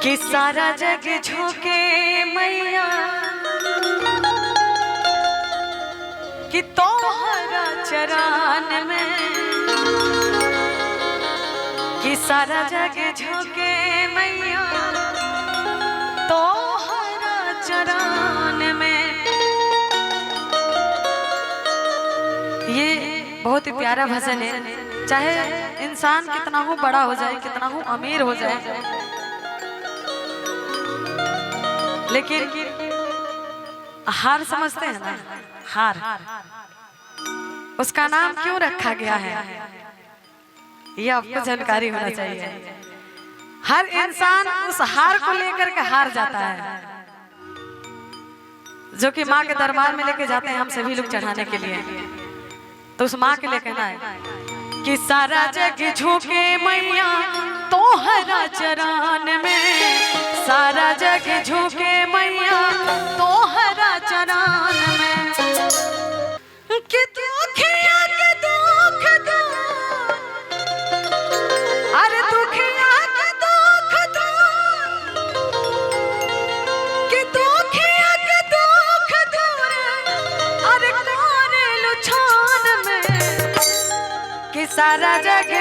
कि सारा जग झुके मैया कि तोहरा चरण में, कि सारा जग झुके मैया तोहरा चरण में। ये बहुत ही प्यारा भजन है। चाहे इंसान कितना हो बड़ा हो जाए, कितना हो अमीर हो जाए, लेकिन हार समझते हैं ना, हार, उसका नाम क्यों रखा गया है ये आपको जानकारी होना चाहिए। हर इंसान उस हार को लेकर के हार जाता है, जो कि माँ के दरबार में लेके जाते हैं हम सभी लोग चढ़ाने के लिए। तो उस माँ के लिए कहना है कि सारा जग झुके मैया तोहरा चरण में, सारा जग झुके मैया तोहरा चरण में। कि दुखिया के दुख दूर, अरे दुखिया के दुख दूर, कि दुखिया के दुख दूर, अरे करेलु छान में, कि सारा जग